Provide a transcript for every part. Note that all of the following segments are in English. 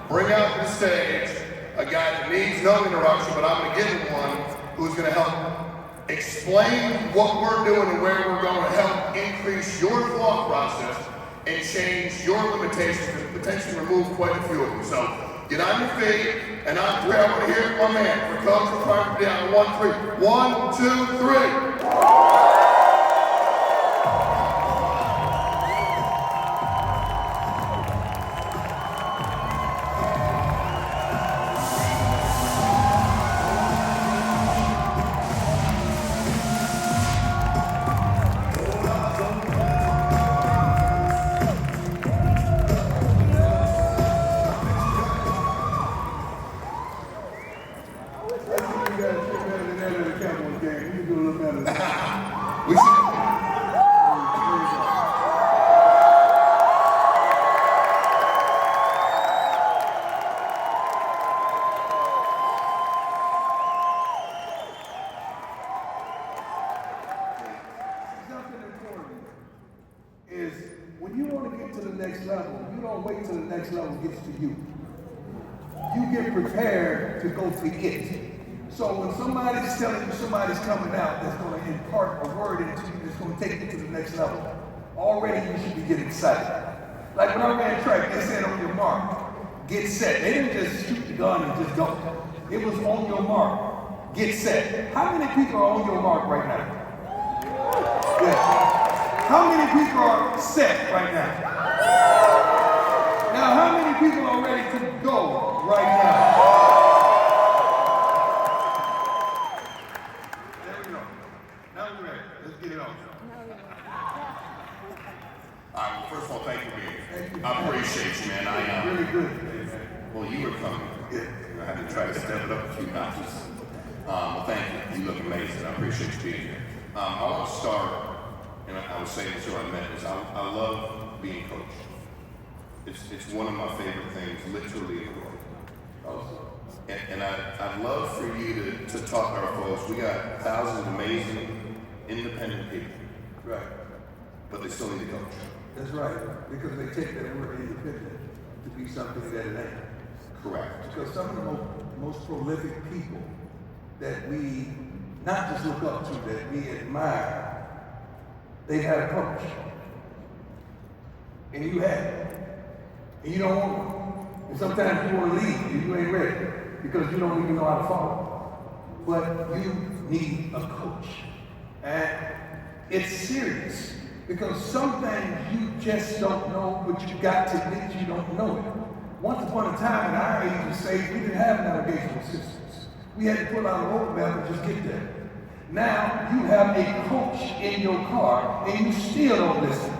bring out to the stage a guy that needs no introduction, but I'm going to give him one who's going to help explain what we're doing and where we're going to help increase your thought process and change your limitations and potentially remove quite a few of them. So get on your feet, and I want to hear it from my man for Coach for Private Down 1-3. 1, 2, 3. We should. Something important is when you want to get to the next level, you don't wait till the next level gets to you. You get prepared to go to it. So when somebody's telling you somebody's coming out that's going to impart a word into you that's going to take you to the next level, already you should be getting excited. Like when I ran track, they said on your mark, get set. They didn't just shoot the gun and just go. It was on your mark, get set. How many people are on your mark right now? Yeah. How many people are set right now? Now, how many people are ready to go right now? There we go. Now we're ready. Let's get it on. All right, well, first of all, thank you, man. I appreciate you, man. Really good today, man. Well, you were coming. Yeah. I had to try to step it up a few notches. Well, thank you. You look amazing. I appreciate you being here. I want to start, and I was saying this when I met this, I love being coached. It's one of my favorite things, literally, in the world. And I'd love for you to talk to our folks. We got thousands of amazing, independent people. Right. But they still need a coach. That's right. Because they take that word independent to be something that it ain't. Correct. Because some of the most prolific people that we not just look up to, that we admire, they had a coach. And you had it. And you don't want one. And sometimes you want to leave and you ain't ready because you don't even know how to follow. But you need a coach. And it's serious because some things you just don't know, but you got to admit you don't know it. Once upon a time in our age of stage, we didn't have navigational systems. We had to pull out a roadmap and just get there. Now you have a coach in your car and you still don't listen.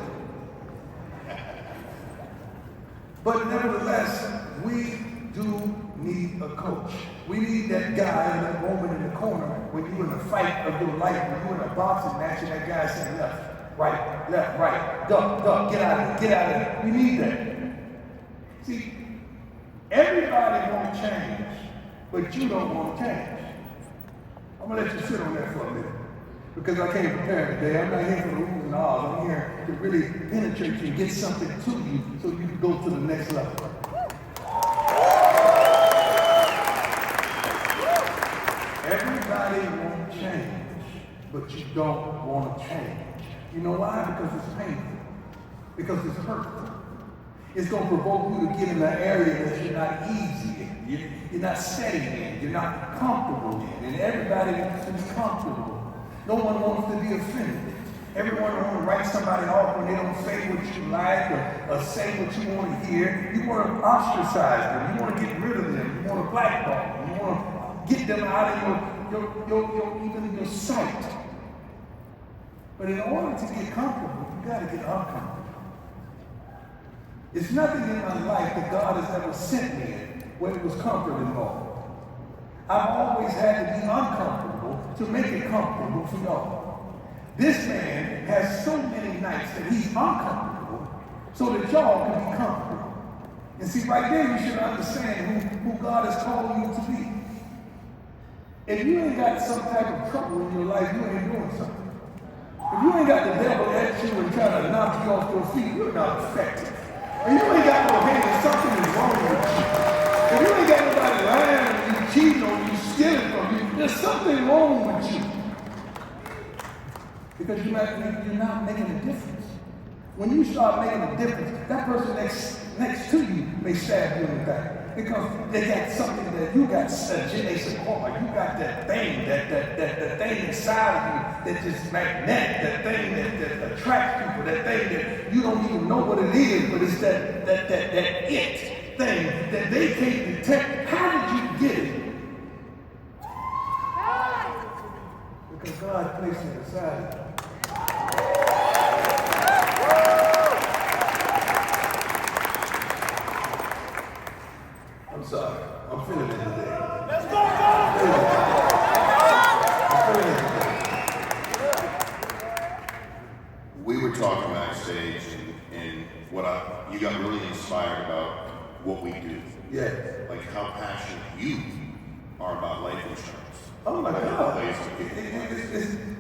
But nevertheless, we do need a coach. We need that guy and that woman in the corner when you're in a fight of your life, when you're in a boxing match and that guy saying left, right, duck, get out of it. We need that. See, everybody wants change, but you don't want to change. I'm going to let you sit on that for a minute because I came prepared today. I'm not here for the rules and ahs. I'm here to really penetrate you and get something to you so you can go to the next level. Everybody wants change, but you don't want to change. You know why? Because it's painful. Because it's hurtful. It's going to provoke you to get in an area that you're not easy in. You're not steady in. You're not comfortable in. And everybody wants to be comfortable. No one wants to be offended. Everyone wants to write somebody off when they don't say what you like or say what you want to hear. You want to ostracize them. You want to get rid of them. You want to blackball them. You want to get them out of even your sight. But in order to get comfortable, you got to get uncomfortable. There's nothing in my life that God has ever sent me in where it was comfort involved. I've always had to be uncomfortable to make it comfortable for y'all. This man has so many nights that he's uncomfortable so that y'all can be comfortable. And see, right there you should understand who God has called you to be. If you ain't got some type of trouble in your life, you ain't doing something. If you ain't got the devil at you and trying to knock you off your feet, you're not effective. And you ain't got no hand, something is wrong with you. something wrong with you. Because you're not making a difference. When you start making a difference, that person next to you may stab you in the back. Because they got something that you got, they say, oh, you got that thing, that thing inside of you that just magnetic, that thing that attracts people, that thing that you don't even know what it is, but it's that it thing that they can't detect. How did you get it? Because God placed it inside of you. I'm sorry. I'm feeling it today. Let's go, I'm feeling it today. We were talking backstage, and you got really inspired about what we do. Yeah. Like how passionate you are about life insurance. Oh my God.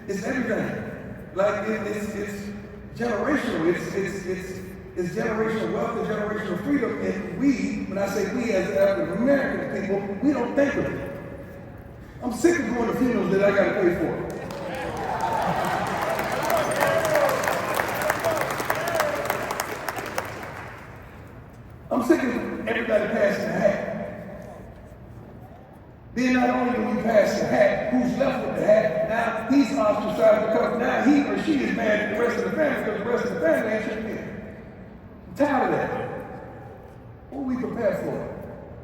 It's everything. Like it's generational. It's generational wealth and generational freedom. And we, when I say we as African American people, we don't think of it. I'm sick of going to funerals that I got to pay for. I'm sick of everybody passing the hat. Then not only do we pass the hat, who's left with the hat, now he's ostracized because now he or she is mad at the rest of the family because the rest of the family ain't chipping in. I'm tired of that. What we prepare for?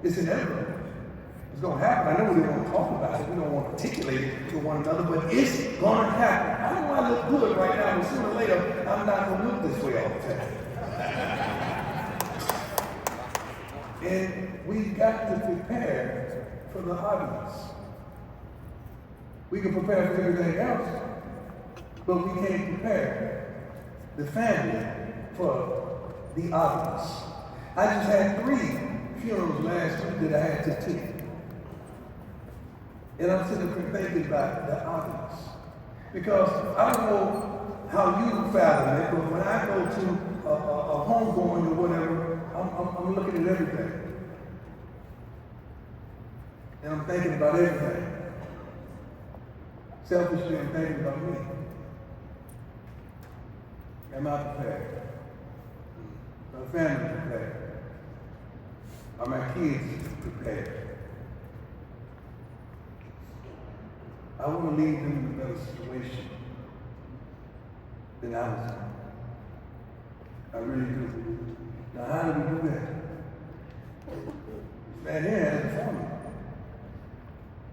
It's inevitable. It's going to happen. I know we don't want to talk about it. We don't want to articulate it to one another, but it's going to happen. I know I look good right now, but sooner or later, I'm not going to look this way all the time. And we got to prepare for the obvious. We can prepare for everything else, but we can't prepare the family for the obvious. I just had 3 funerals last week that I had to attend. And I'm sitting there thinking about the obvious. Because I don't know how you fathom it, but when I go to a homegoing or whatever, I'm looking at everything. And I'm thinking about everything. Selfishly, I'm thinking about me. Am I prepared? My family prepared? Are my kids prepared? I want to leave them in a better situation than I was in. I really do. Now, how do we do that? Man, here has a formula.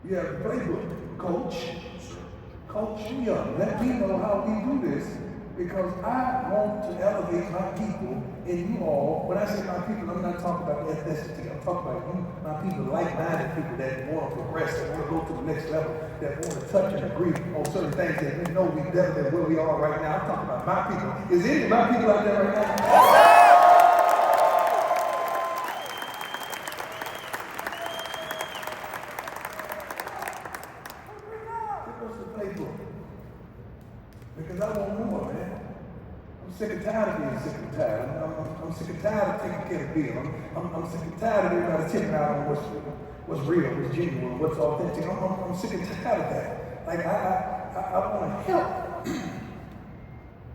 You have the playbook, coach. Coach me up. Let me know how we do this, because I want to elevate my people and you all. When I say my people, I'm not talking about ethnicity. I'm talking about you, my people, like-minded people that want to progress, that want to go to the next level, that want to touch and agree on certain things that we know we better than where we are right now. I'm talking about my people. Is any of my people out there right now? Because I want more, man. I'm sick and tired of being sick and tired. I'm sick and tired of taking care of Bill. I'm sick and tired of everybody tipping out on what's real, what's genuine, what's authentic. I'm sick and tired of that. Like, I want to help.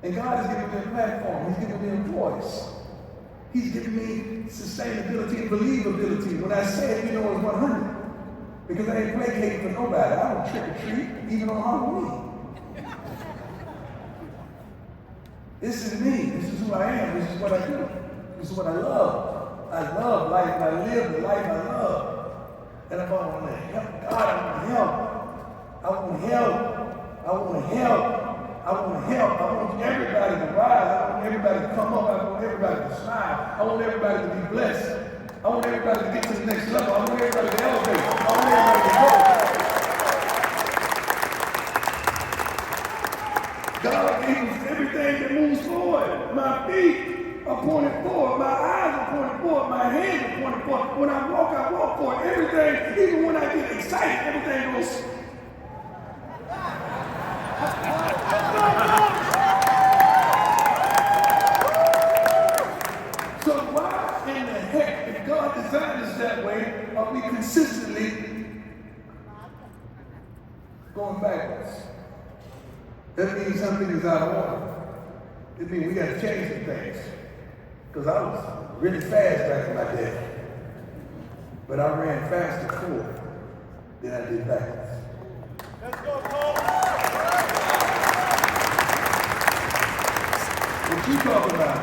And God has given me a platform. He's given me a voice. He's given me sustainability and believability. When I say it, you know it's 100. Because I ain't placating for nobody. I don't trick or treat, even on Halloween. This is me. This is who I am. This is what I do. This is what I love. I love life. I live the life I love. And I want to help. God, I want to help. I want to help. I want to help. I want to help. I want everybody to rise. I want everybody to come up. I want everybody to smile. I want everybody to be blessed. I want everybody to get to the next level. I want everybody to elevate. I want everybody to grow. God gave us everything that moves forward. My feet are pointed forward. My eyes are pointed forward. My hands are pointed forward. When I walk forward. Everything, even when I get excited, everything goes. So why in the heck, if God designed us that way, are we consistently going backwards. That means something is out of order. It means we got to change some things. Because I was really fast back in my day. But I ran faster forward than I did backwards. Let's go, Cole! What you talk about,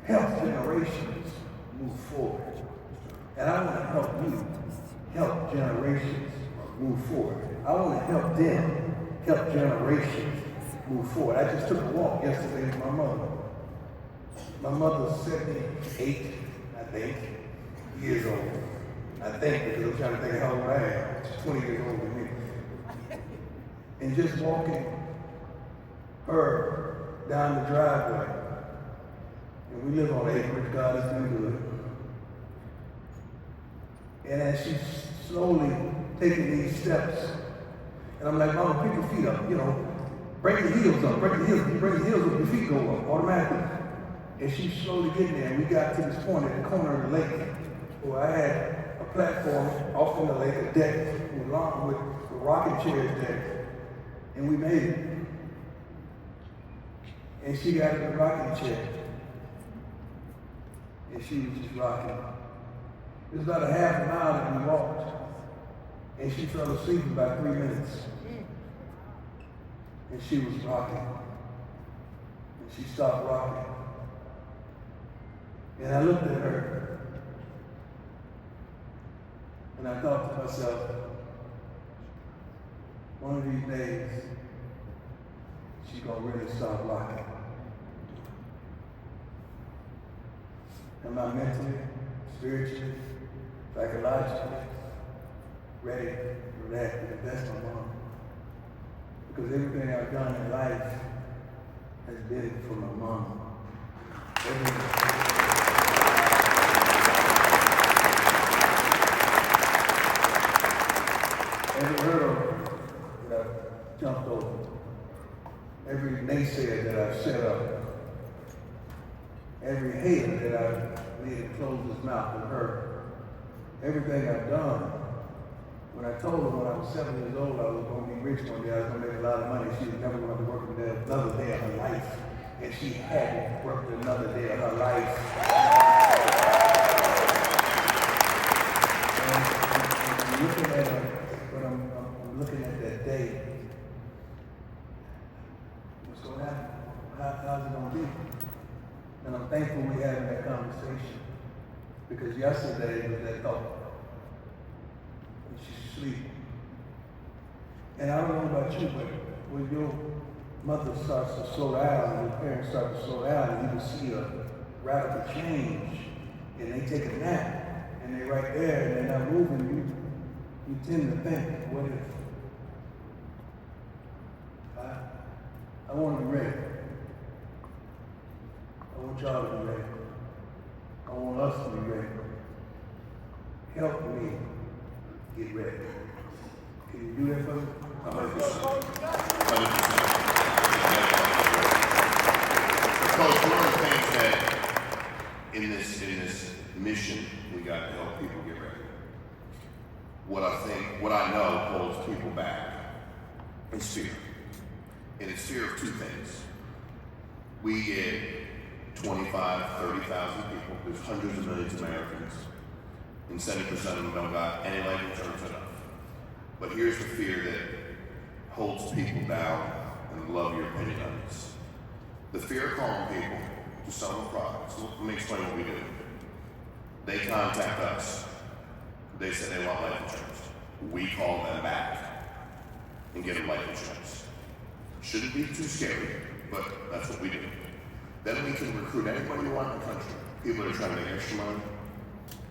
help generations move forward. And I want to help you help generations move forward. I want to help them help generations move forward. I just took a walk yesterday with my mother. My mother's 78, I think, years old. I think, because I'm trying to think how old I am. She's 20 years older than me. And just walking her down the driveway. And we live on acreage, God has been good. And as she's slowly taking these steps, and I'm like, Mama, pick your feet up, break your heels up, break your heels up, you break your heels up, your feet go up automatically. And she's slowly getting there, and we got to this point at the corner of the lake where I had a platform off in the lake, a deck with rocking chairs there, and we made it. And she got in the rocking chair, and she was just rocking. It was about a half a mile that we walked, and she fell asleep in about 3 minutes. And she was rocking, and she stopped rocking. And I looked at her, and I thought to myself, one of these days, she's gonna really stop rocking. Am I mentally, spiritually, psychologically ready for that? Because that's my mom. Because everything I've done in life has been for my mom. Every hurdle that I've jumped over, every naysayer that I've set up, every hater that I've made him close his mouth with her, everything I've done. When I told her when I was 7 years old I was going to be rich one day, I was going to make a lot of money, she was never going to work another day of her life. And she hadn't worked another day of her life. And I'm looking at her, but I'm looking at that day. What's going to happen? How's it going to be? And I'm thankful we're having that conversation. Because yesterday was that thought. And she's asleep. And I don't know about you, but when your mother starts to slow down, and your parents start to slow down, and you can see a radical change, and they take a nap, and they're right there, and they're not moving, you tend to think, what if? I want to be ready. I want y'all to be ready. I want us to be ready. Help me get ready. Can you do that for me? 100%. Coach, one of the things that in this mission we got to help people get ready. What I know holds people back is fear. And it's fear of two things. We get 25, 30,000 people. There's hundreds of millions of Americans. And 70% of them don't got any life insurance enough. But here's the fear that holds people down, and I'd love your opinion on this. The fear of calling people to sell them products. Let me explain what we do. They contact us. They say they want life insurance. We call them back and get them life insurance. Shouldn't be too scary, but that's what we do. Then we can recruit anybody you want in the country. People that are trying to make extra money,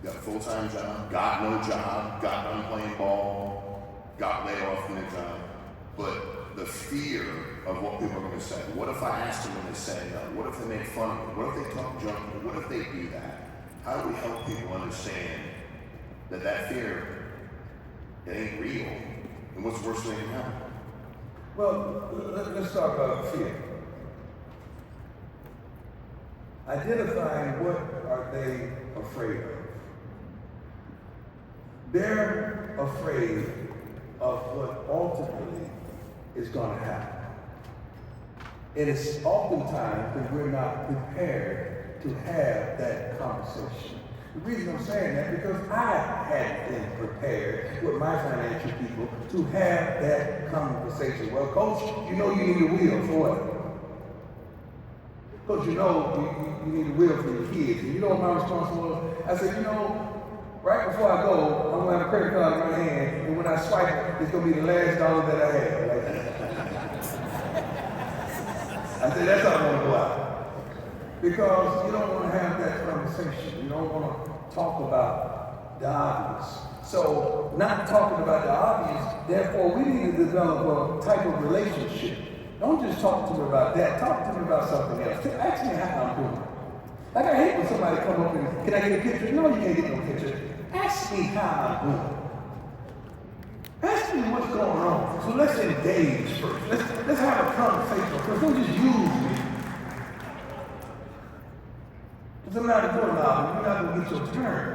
got a full-time job, got no job, got done playing ball, got laid off from their job. But the fear of what people are going to say. What if I ask them when they say no? What if they make fun of me? What if they talk junk? What if they do that? How do we help people understand that fear, it ain't real? And what's the worst thing that can happen? Well, let's talk about fear. Identifying what are they afraid of. They're afraid of what ultimately is going to happen. And it's oftentimes that we're not prepared to have that conversation. The reason I'm saying that because I hadn't been prepared with my financial people to have that conversation. Well, Coach, you know you need a wheel for what? Coach, you know you need a wheel for your kids. And you know what my response was? I said, you know, right before I go, I'm going to have a credit card in my hand, and when I swipe it, it's going to be the last dollar that I have. I said, that's how I want to go out. Because you don't want to have that conversation. You don't want to talk about the obvious. So, not talking about the obvious, therefore we need to develop a type of relationship. Don't just talk to me about that. Talk to me about something else. Ask me how I'm doing. Like I hate when somebody come up and, can I get a picture? No, you can't get no picture. Ask me how I'm doing. Ask me what's going on. So let's engage first. Let's have a conversation first. Don't just use me. Because I'm not a doorknob and you're not going to get your turn.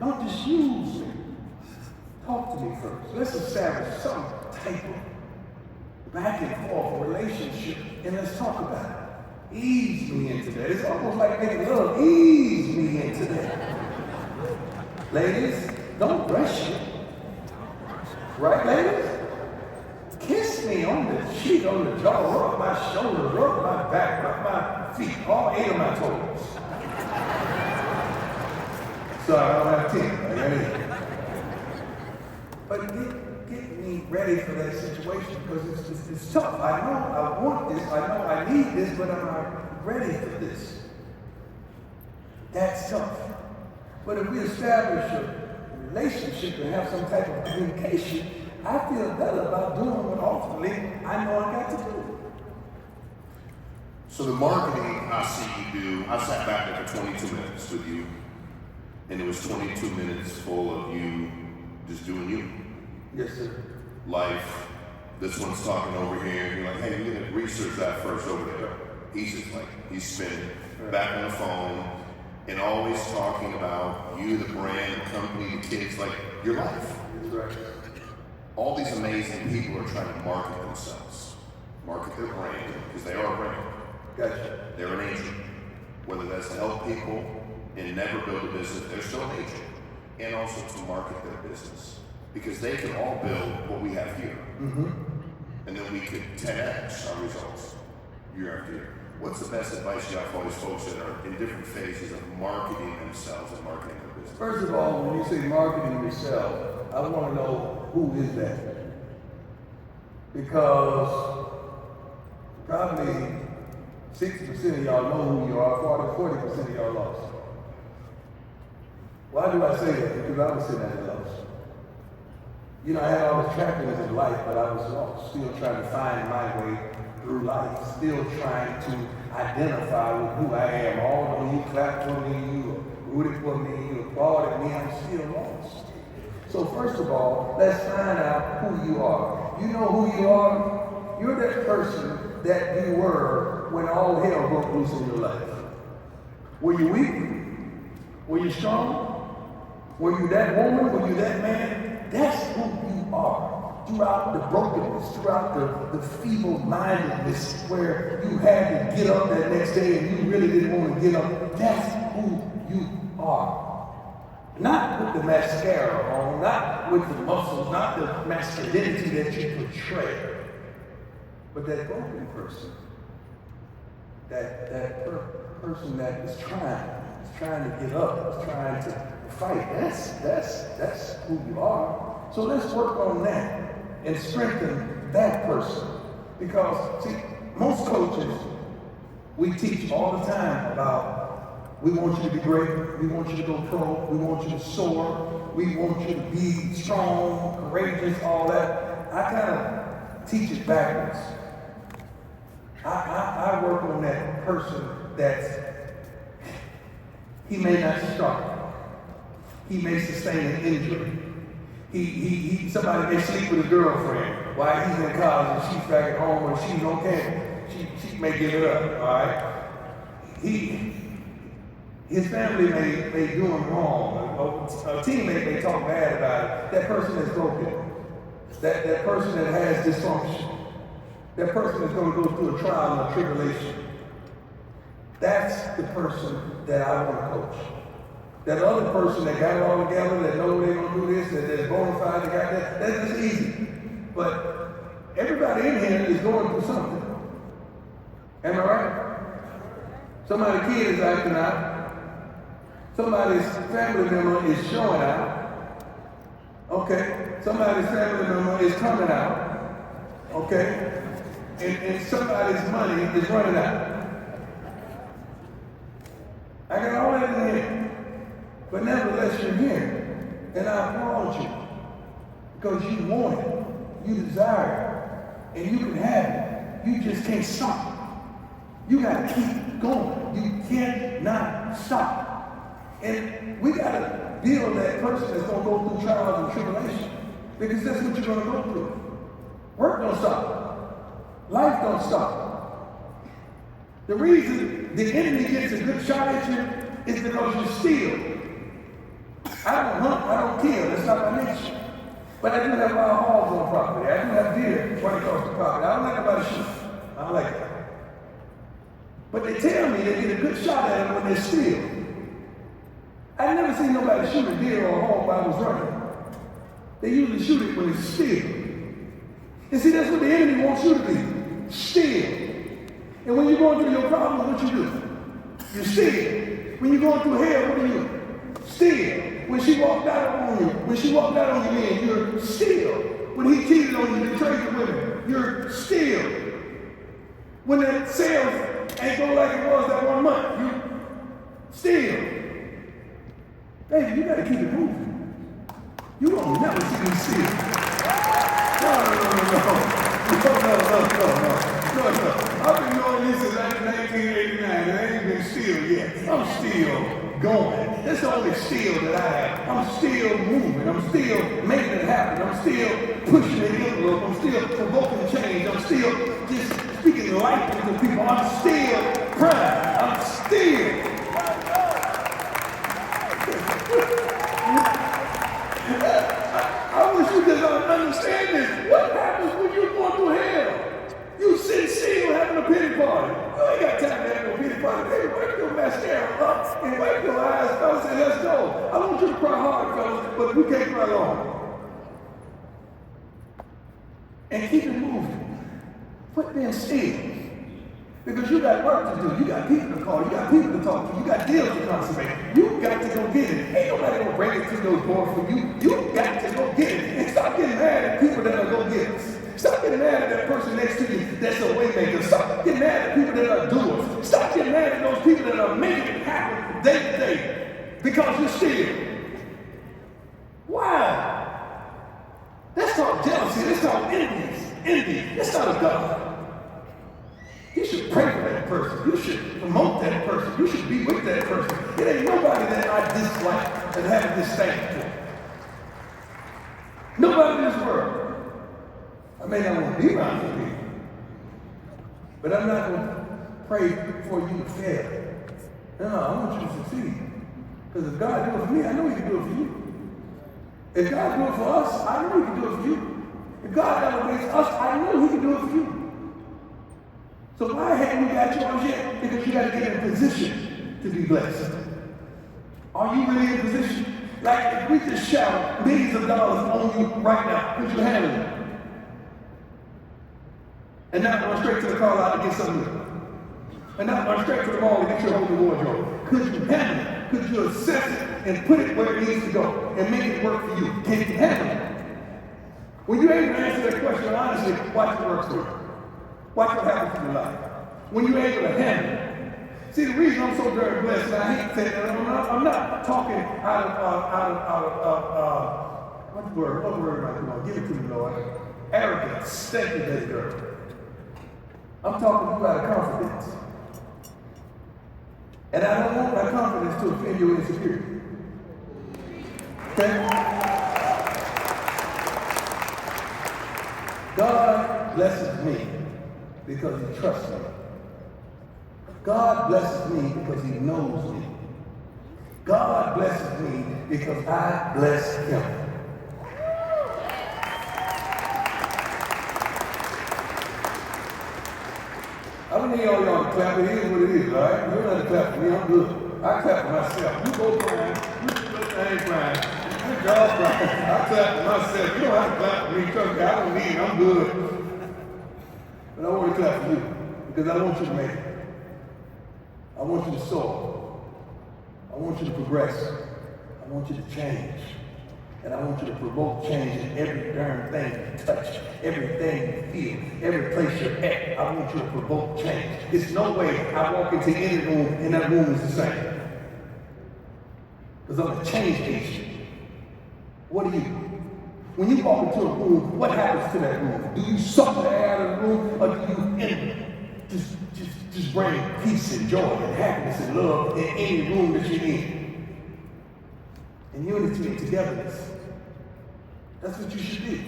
Don't just use me. Talk to me first. Let's establish some type of back and forth relationship and let's talk about it. Ease me into that. It's almost like making love. Ease me into that. Ladies, don't rush it. Right, ladies? Kiss me on the cheek, on the jaw, rub my shoulder, rub my back, rub my feet, all 8 of my toes. So I don't have 10. Right? But get me ready for that situation because it's tough. I know I want this, I know I need this, but I'm not ready for this. That's tough. But if we establish a relationship and have some type of communication, I feel better about doing what ultimately I know I got to do. So the marketing I see you do, I sat back there for 22 minutes with you, and it was 22 minutes full of you just doing you. Yes, sir. Life. This one's talking over here, and you're like, hey, we're gonna research that first over there. He's just like, he's spinning, back on the phone, and always talking about you, the brand, the company, the kids, like your life. That's right. All these amazing people are trying to market themselves, market their brand, because they are a brand. Gotcha. They're an agent. Whether that's to help people and never build a business, they're still an agent. And also to market their business. Because they can all build what we have here. Mm-hmm. And then we could 10x our results year after year. What's the best advice you have for all these folks that are in different phases of marketing themselves and marketing their business? First of all, when you say marketing yourself, I want to know who is that? Because probably 60% of y'all know who you are, 40% of y'all lost. Why do I say that? Because I was sitting at a loss. You know, I had all the trappings of life, but I was lost, still trying to find my way through life, still trying to identify with who I am. Although you clapped for me, you rooted for me, you applauded me, I'm still lost. So first of all, let's find out who you are. You know who you are? You're that person that you were when all hell broke loose in your life. Were you weak? Were you strong? Were you that woman? Were you that man? That's who you are. Throughout the brokenness, throughout the feeble-mindedness where you had to get up that next day and you really didn't want to get up. That's who you are. Not with the mascara on, not with the muscles, not the masculinity that you portray, but that broken person. That person that is trying to get up, is trying to fight. That's who you are. So let's work on that and strengthen that person. Because, see, most coaches, we teach all the time about we want you to be great, we want you to go pro, we want you to soar, we want you to be strong, courageous, all that. I kind of teach it backwards. I work on that person that he may not start. He may sustain an injury. Somebody may sleep with his girlfriend while he's in college and she's back at home and she's okay. She may give it up, all right? His family may do him wrong. A teammate may talk bad about it. That person is broken. that person that has dysfunction, that person that's going to go through a trial or a tribulation. That's the person that I want to coach. That other person that got it all together, that know they're going to do this, that's bona fide, that got that, that's just easy. But everybody in here is going through something. Am I right? Somebody's kid is acting out. Somebody's family member is showing out. Okay? Somebody's family member is coming out. Okay? And somebody's money is running out. I got all that in here. But nevertheless, you're here. And I applaud you. Because you want it. You desire it. And you can have it. You just can't stop. You got to keep going. You cannot stop. And we got to build that person that's going to go through trials and tribulation. Because that's what you're going to go through. Work don't stop. Life don't stop. The reason the enemy gets a good shot at you is because you steal. I don't hunt, I don't kill, that's not my nature. But I do have wild hogs on property. I do have deer right across the property. I don't like nobody shooting. I don't like it. But they tell me they get a good shot at them when they steal. I've never seen nobody shoot a deer or a hog while I was running. They usually shoot it when it's still. And see, that's what the enemy wants you to be. Still. And when you're going through your problems, what you do? You still. When you're going through hell, what do you do? Still. When she walked out on you, when she walked out on you, man, you're still. When he cheated on you, betrayed the women, you're still. When that sales ain't go like it was that 1 month, you still. Baby, you gotta keep it moving. You will never see me still. No. I've been doing this since 1989 and I ain't been still yet. I'm still going. That's the only still that I have. I'm still moving. I'm still making it happen. I'm still pushing the envelope. I'm still provoking change. I'm still just speaking life into people. I'm still praying. I'm still. I wish you could understand this. What happens when you're going through hell? You sit still having a pity party. You ain't got time to have no pity party. Hey, wipe your mascara up and wipe your eyes, fellas, and let's go. I want you to cry hard, fellas, but we can't cry long. And keep it moving. Put them still. Because you got work to do. You got people to call. You got people to talk to. You got deals to consummate. You got to go get it. Ain't nobody going to bring it to your door for you. You got to go get it. And stop getting mad at people that are go-getters. Stop getting mad at that person next to you that's a waymaker. Stop getting mad at people that are doers. Stop getting mad at those people that are making it happen day to day. Because you're still. Why? That's called jealousy. That's called envy. That's not a God. You should pray for that person. You should promote that person. You should be with that person. It ain't nobody that I dislike and have this thing for. Nobody in this world. I may not want to be around for people, but I'm not going to pray for you to fail. No, I want you to succeed. Because if God do it for me, I know He can do it for you. If God do it for us, I know He can do it for you. If God elevates us, I know He can do it for you. So why haven't we got yours yet? Because you got to get in a position to be blessed. Are you really in a position? Like if we just shout millions of dollars on you right now, could you handle it? And not run straight to the car lot to get something new. And not run straight to the mall to get your whole wardrobe. Could you handle it? Could you assess it and put it where it needs to go and make it work for you? Can you handle it? When you're able to answer that question honestly, watch it work for you. Watch what happens in your life. When you're able to handle it. See, the reason I'm so very blessed, and I hate to say that, I'm not talking out of what word am I doing? Give it to me, Lord. Arrogance. Thank you, baby girl. I'm talking to you out of confidence. And I don't want my confidence to offend your insecurity. Okay? God blesses me because He trusts me. God blesses me because He knows me. God blesses me because I bless Him. I don't need all y'all to clap. It is what it is, all right? You don't have to clap for me. I'm good. I clap for myself. You go crying. I ain't crying. Good job, crying. I clap for myself. You don't have to clap for me. Trust me, I don't need it. I'm good. But I want to clap for you because I want you to make it. I want you to soar. I want you to progress. I want you to change. And I want you to provoke change in every darn thing you touch, everything you feel, every place you're at. I want you to provoke change. There's no way I walk into any room and that room is the same. Because I'm a change agent. What do you do? When you walk into a room, what happens to that room? Do you suck the air out of the room, or do you just bring peace and joy and happiness and love in any room that you're in? And unity and togetherness. That's what you should do.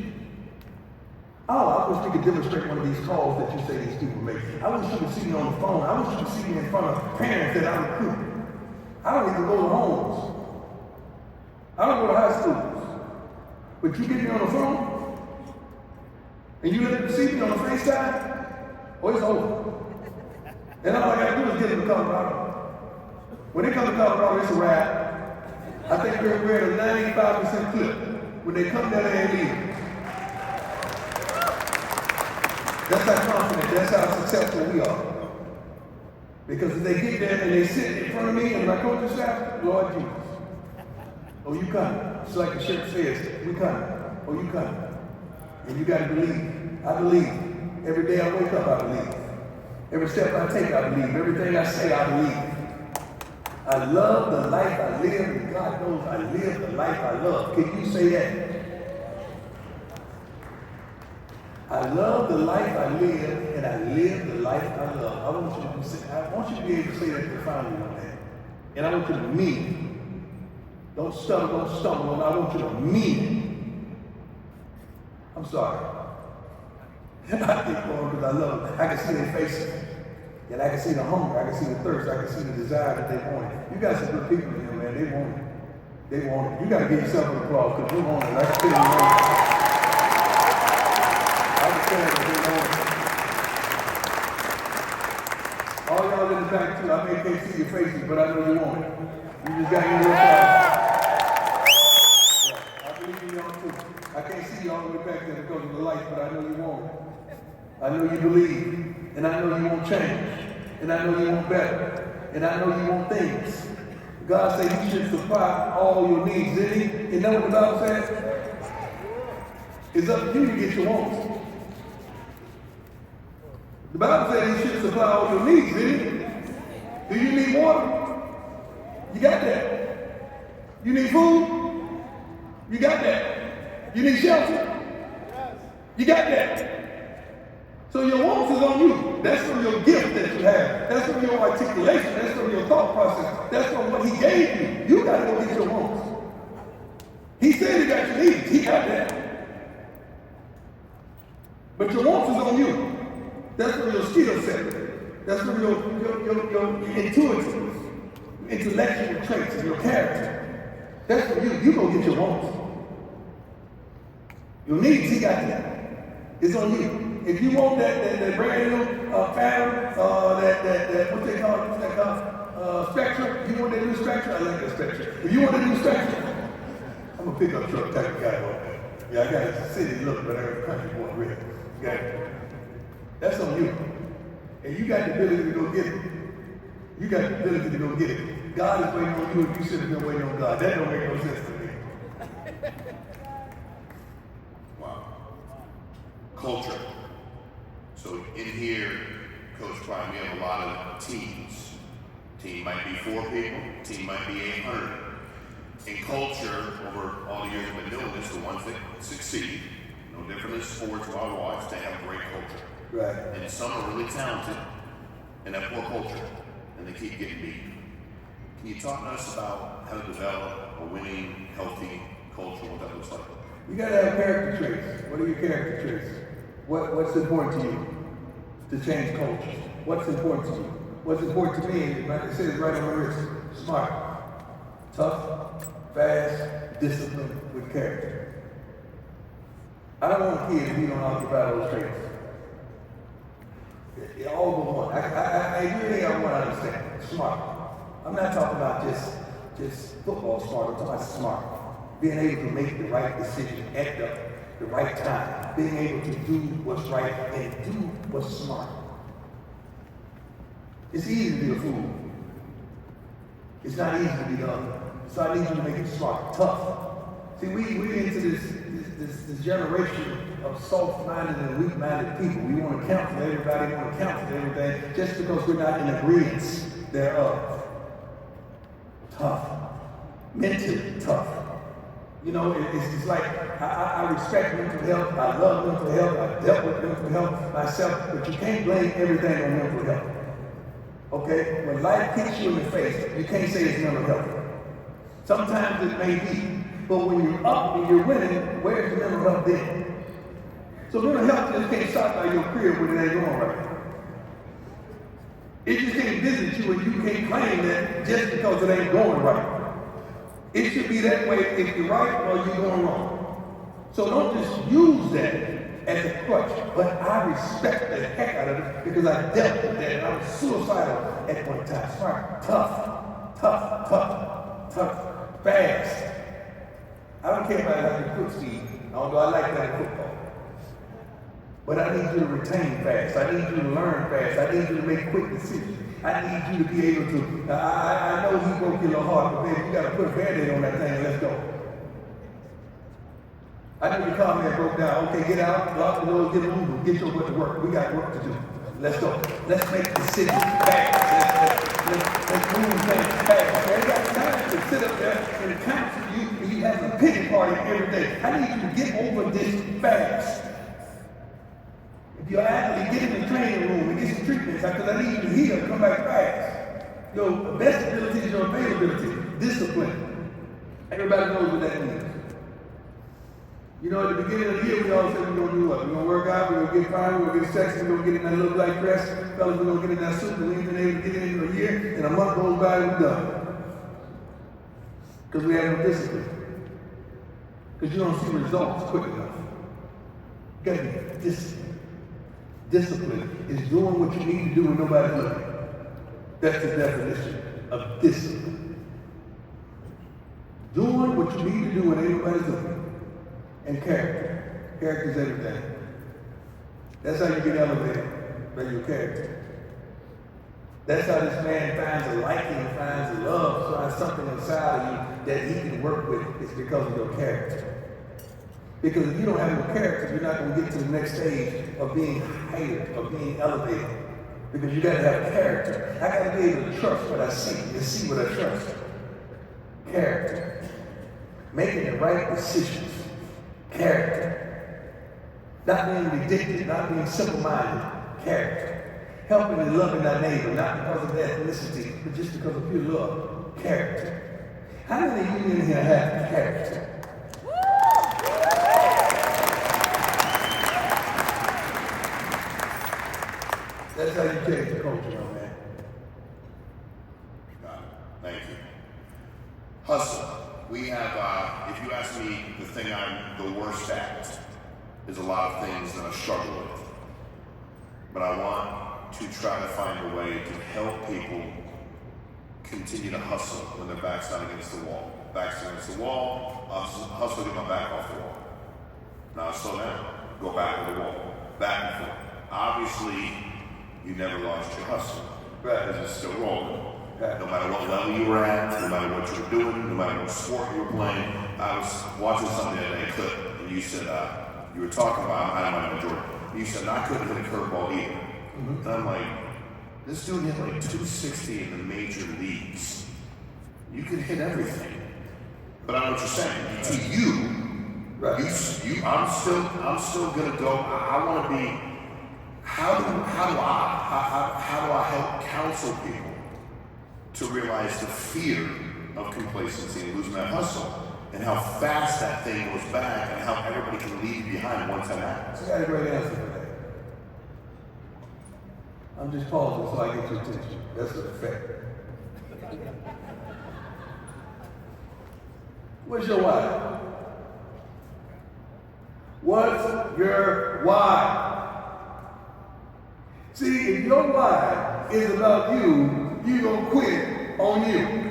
Oh, I wish we could demonstrate one of these calls that you say these people make. I wish you could see me on the phone. I wish you could see me in front of parents that I recruit. I don't even go to homes. I don't go to high schools. But you get me on the phone, and you let them see me on the FaceTime, it's over. And all I got to do is get them to Colorado. When they come to Colorado, it's a wrap. I think we're at a 95% clip when they come down there and leave. That's how confident, that's how successful we are. Because if they get there and they sit in front of me and my coaching staff, Lord Jesus. Oh, you coming. It's like the shirt says, we coming. Oh, you coming. And you got to believe. I believe. Every day I wake up, I believe. Every step I take, I believe. Everything I say, I believe. I love the life I live, and God knows I live the life I love. Can you say that? I love the life I live, and I live the life I love. I want you to be able to say that profoundly one day. And I want you to mean it. Don't stutter, don't stumble. I want you to mean it. I'm sorry. I keep going because I love it. I can see their faces. And I can see the hunger, I can see the thirst, I can see the desire that they want it. You got some good people in here, man. They want it. They want it. You got to give yourself an applause because you want it. I can tell you want it. I can tell you they want it. All y'all in the back too, I may can't see your faces, but I know you want it. You just got to give your applause. Yeah, I believe in y'all too. I can't see y'all in the back there because of the light, but I know you want it. I know you believe. And I know you want change. And I know you want better. And I know you want things. God said he should supply all your needs, didn't he? Isn't that what the Bible says? It's up to you to get your wants. The Bible said he should supply all your needs, didn't it? Do you need water? You got that. You need food? You got that. You need shelter? You got that. So your wants is on you. That's from your gift that you have. That's from your articulation. That's from your thought process. That's from what he gave you. You got to go get your wants. He said he got your needs. He got that. But your wants is on you. That's from your skill set. That's from your intuitive, intellectual traits and your character. That's from you. You go get your wants. Your needs, he got that. It's on you. If you want that brand new Phantom, what's they call it? Spectrum. You want that new Spectrum? I like that Spectrum. If you want that new Spectrum, I'm a pickup truck type of guy. Yeah, I got a city look, but I got a country boy really. Got it. That's on you. And you got the ability to go get it. You got the ability to go get it. God is waiting on you if you should have been waiting on God. That don't make no sense to me. Wow. Culture. So in here, Coach Prime, we have a lot of teams. Team might be 4 people, team might be 800. In culture, over all the years we've been doing this, the ones that succeed, no different than sports or I watch, they have great culture. Right. And some are really talented and have poor culture, and they keep getting beat. Can you talk to us about how to develop a winning, healthy culture, what that looks like? You gotta have character traits. What are your character traits? What's important to you to change cultures? What's important to you? What's important to me, like I said, is right on the wrist. Smart, tough, fast, disciplined, with character. I don't want kids who don't occupy those traits. All but one. I really I want to understand. Smart. I'm not talking about just football smart. I'm talking about smart. Being able to make the right decision at the right time. Being able to do what's right and do what's smart. It's easy to be a fool. It's not easy to be the other. It's not easy to make it smart, tough. See, we're into this generation of soft-minded and weak-minded people. We want to counsel everybody, we want to counsel everything, just because we're not in agreement thereof. Tough. Mentally tough. You know, it's like, I respect mental health, I love mental health, I dealt with mental health myself, but you can't blame everything on mental health. Okay? When life kicks you in the face, you can't say it's mental health. Sometimes it may be, but when you're up and you're winning, where's the mental health then? So mental health just can't stop by your career when it ain't going right. It just can't visit you and you can't claim that just because it ain't going right. It should be that way if you're right or you're going wrong. So don't just use that as a crutch, but I respect the heck out of it because I dealt with that and I was suicidal at one time. Smart, tough, fast. I don't care about how you put speed, although I like that in football. But I need you to retain fast. I need you to learn fast. I need you to make quick decisions. I need you to be able to, I know he broke your little heart, but baby, you got to put a Band-Aid on that thing and let's go. I know your car man broke down. Okay, get out, lock the door, get moving, get your butt to work. We got work to do. Let's go. Let's make decisions fast. Let's move things fast. I ain't got time to sit up there and counsel you and you have a pity party every day. I need you to get over this fast. If you're an athlete, get in the training room and get some treatments because I need you to heal and come back fast. Your best ability is your availability, discipline. Everybody knows what that means. You know, at the beginning of the year, we all said we're going to do what? We're going to work out, we're going to get fine, we're going to get sexy, we're going to get in that little black dress. Fellas, we're going to get in that suit, and we ain't been able to get in a year, and a month goes by and we're done. Because we have no discipline. Because you don't see results quick enough. You got to be disciplined. Discipline is doing what you need to do when nobody's looking. That's the definition of discipline. Doing what you need to do when anybody's looking. And character. Character is everything. That's how you get elevated, by your character. That's how this man finds a liking, finds a love, finds something inside of you that he can work with. It's because of your character. Because if you don't have no character, you're not going to get to the next stage of being hired, of being elevated. Because you got to have character. I got to be able to trust what I see and see what I trust. Character. Making the right decisions. Character. Not being ridiculous, not being simple-minded. Character. Helping and loving thy neighbor, not because of ethnicity, but just because of pure love. Character. How many of you in here have character? That's how you change the culture, young man. Got it. Thank you. Hustle. We have, if you ask me, the thing I'm the worst at is a lot of things that I struggle with. But I want to try to find a way to help people continue to hustle when their back's not against the wall. Back's against the wall, hustle to get my back off the wall. Now slow down, go back to the wall, back and forth. Obviously, you never lost your hustle. Right. Because it's still rolling. Right. No matter what level you were at, no matter what you were doing, no matter what sport you were playing. I was watching something the other day, clip, and you said, you were talking about, I don't know, Jordan. You said, I couldn't hit a curveball either. Mm-hmm. And I'm like, this dude hit like 260 in the major leagues. You can hit everything. But I know what you're saying. To you, right. I'm still gonna go. I want to be. How do I help counsel people to realize the fear of complacency and losing that hustle, and how fast that thing goes back, and how everybody can leave behind once that happens? I got a great answer for that. I'm just pausing so I get your attention. That's an effect. What's your why? What's your why? See, if your why is about you, you're going to quit on you.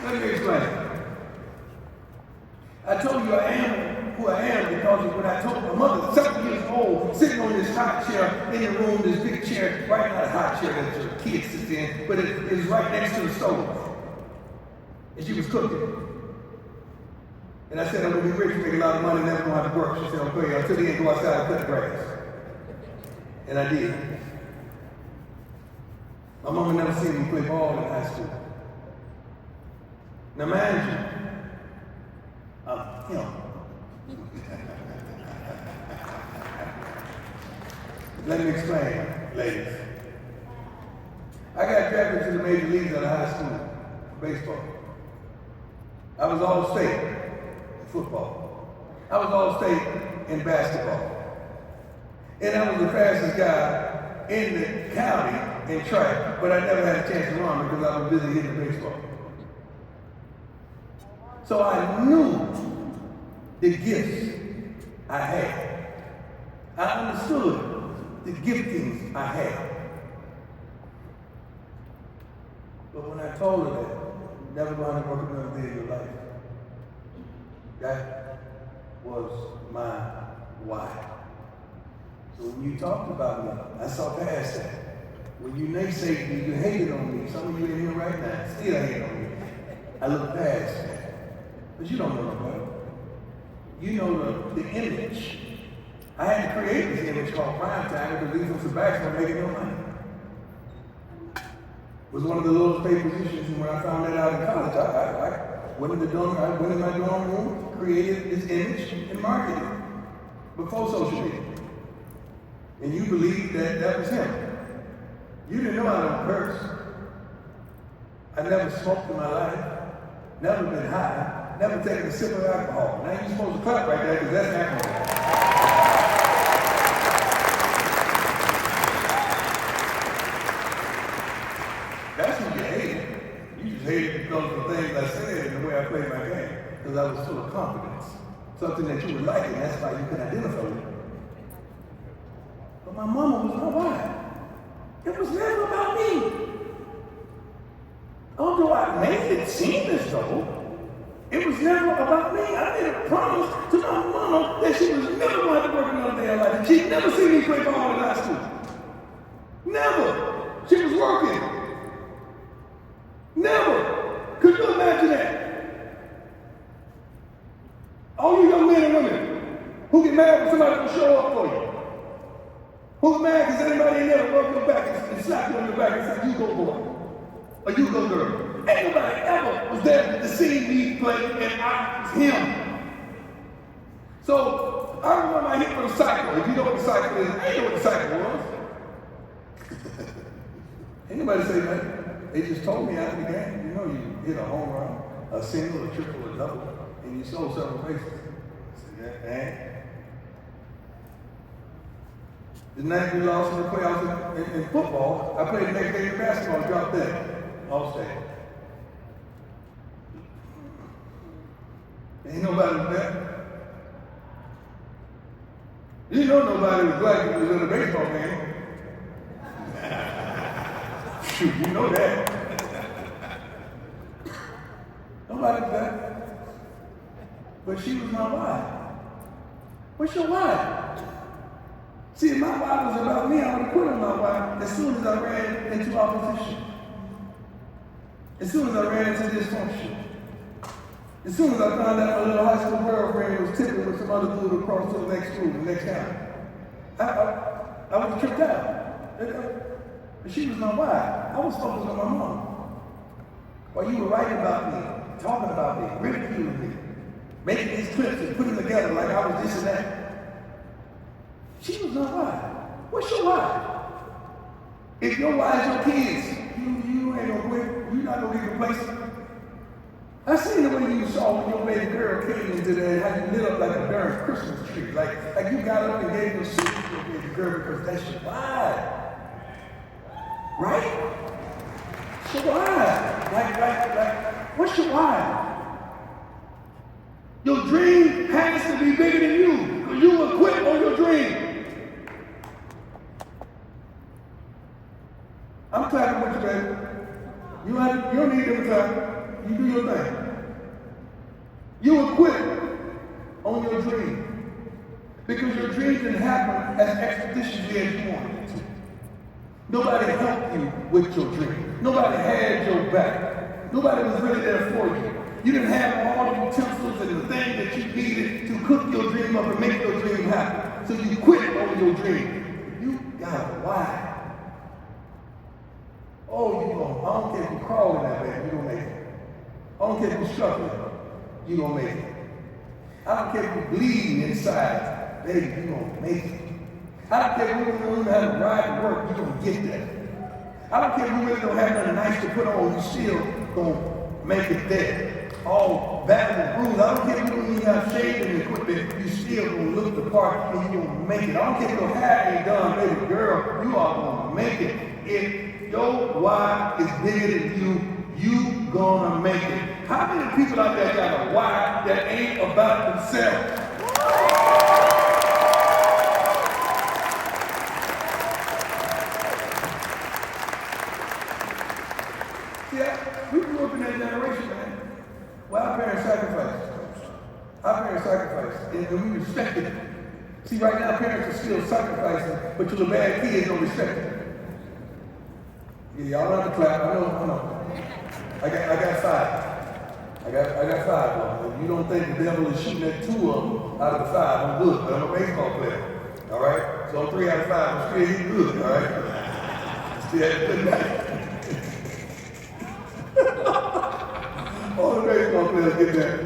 Let me explain. I told you I am who I am because of when I told my mother, 7 years old, sitting on this hot chair in the room, this big chair, right, not a hot chair that your kid sits in, but it is right next to the stove. And she was cooking. And I said, I'm going to be rich, make a lot of money, never going to have to work. She said, okay, until the end, go outside and cut grass. And I did. My mama never seen me play ball in high school. Now, mind you, let me explain, ladies. I got drafted to the major leagues out of high school for baseball. I was all-state in football. I was all-state in basketball. And I was the fastest guy in the county in track, but I never had a chance to run because I was busy hitting baseball. So I knew the gifts I had. I understood the giftings I had. But when I told her that, you're never going to work another day of your life, that was my why. So when you talked about me, I saw past that. When you naysayed me, you hated on me. Some of you in here right now still hate on me. I look past that. But you don't know no better. You know the image. I had to create this image called prime time because defensive backs weren't making no money. It was one of the lowest paid positions, and when I found that out in college, I went in my dorm room, created this image, and marketed it before social media. And you believed that was him. You didn't know I don't curse. I never smoked in my life, never been high, never taken a sip of alcohol. Now you're supposed to clap right there because that's alcohol. That's what you hated. You just hated because of the things I said and the way I played my game. Because I was full of confidence. Something that you would like, and that's why you could identify with it. But my mama was my wife. It was never about me. Although I made it seem as though it was never about me. I made a promise to my mama that she was never going to work another day in life. She'd never seen me play ball in high school. Never. She was working. Never. Could you imagine that? All you young men and women who get mad when somebody will show up for you. Who's mad because anybody ain't never rubbed your back and slapped you on your back and said, you go boy, or you go girl. Ain't nobody ever was there to see me play and I was him. So I remember I hit for the cycle. If you know what the cycle is, I ain't know what the cycle was. Ain't nobody say that. They just told me after the game, you know, you hit a home run, a single, a triple, a double, and you stole several bases. I said, yeah, and? The night we lost in the playoffs in football, I played the next day in basketball, dropped that. All state. Ain't nobody was there. You know nobody was black who was in a baseball game. Shoot, you know that. Nobody was there. But she was my wife. What's your wife? See, if my wife was about me, I would have quit on my wife as soon as I ran into opposition. As soon as I ran into dysfunction. As soon as I found out my little high school girlfriend was tipping with some other dude across to the next school, the next town. I was tripped out. But she was my wife. I was focused on my mom. While you were writing about me, talking about me, ridiculing me, making these clips and putting them together like I was this and that. She was my wife. What's your wife? If your wife is your kids, you ain't gonna quit. You're not gonna get complacent. I seen the way you saw when your baby girl came into there, how you lit up like a darn Christmas tree. Like you got up and gave your seat to your baby girl because that's your wife. Right? It's your wife. Like, what's your wife? Your dream has to be bigger than you. You will quit on your dream. I'm clapping with you, baby. You don't need them to clap. You do your thing. You will quit on your dream because your dream didn't happen as expeditiously as you wanted it to. Nobody helped you with your dream. Nobody had your back. Nobody was really there for you. You didn't have all the utensils and the things that you needed to cook your dream up and make your dream happen. So you quit on your dream. You got a why. Oh, you gonna, I don't care if you crawl in that bed, you gonna make it. I don't care if you struggling, you gonna make it. I don't care if you bleeding inside, baby, you gonna make it. I don't care if you don't even have to ride to work, you gonna get there. I don't care if you really don't have nothing nice to put on, you still gonna make it there. All battered and bruised. I don't care if you don't even have shaving equipment, you still gonna look the part and you gonna make it. I don't care if your hair ain't done, baby girl, you are gonna make it. If your why is bigger than you gonna make it. How many people out there got a why that ain't about themselves? Yeah, we grew up in that generation, man. Well, our parents sacrificed. Our parents sacrificed, and we respected it. See, right now, parents are still sacrificing, but your bad kids don't respect it. Yeah, y'all don't have to clap. I know. I got five. I got five of them. If you don't think the devil is shooting at 2 of them out of the 5, I'm good. But I'm a baseball player. All right? So 3 out of 5, I'm still hitting good. All right? Still had a good night. All the baseball players get that.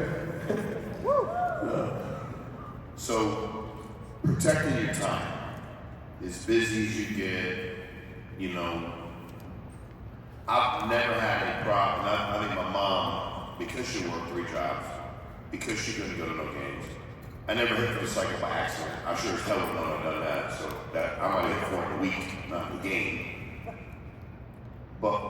So, protecting your time. As busy as you get, you know, I've never had a problem. I think my mom, because she worked 3 jobs, because she couldn't go to no games, I never hit for the cycle by accident. I sure as hell would not have done that. So that I might have hit for it in a week, not the game. But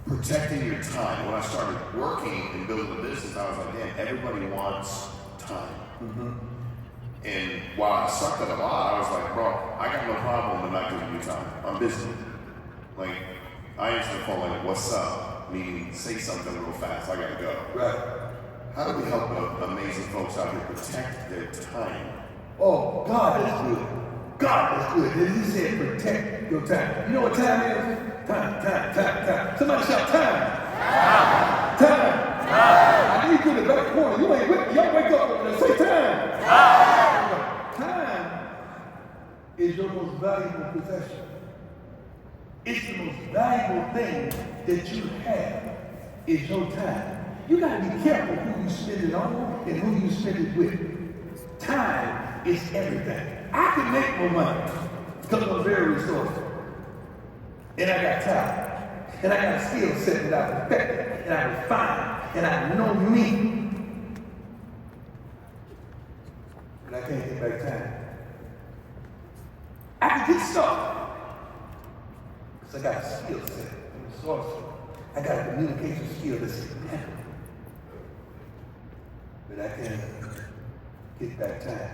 protecting your time. When I started working and building a business, I was like, damn, everybody wants time. Mm-hmm. And while I sucked at a lot, I was like, bro, I got no problem with not giving you time. I'm busy. Like, I answer the phone like, what's up? Meaning, say something real fast. I gotta go. Right. How do we help amazing folks out here protect their time? Oh, God is good. God is good. And he said, protect your time. You know what time is? Time. Somebody shout time. Time. I need you in the back corner. You ain't with me. Y'all wake up and say time. Time is your most valuable possession. It's the most valuable thing that you have is your time. You got to be careful who you spend it on and who you spend it with. Time is everything. I can make more money because I'm very resourceful. And I got time. And I got a skill set that I perfect and I refine and I know me. But I can't get back time. I can get stuff. Because I got a skill set. I'm resourceful. I got a communication skill that's impeccable. But I can't get back time.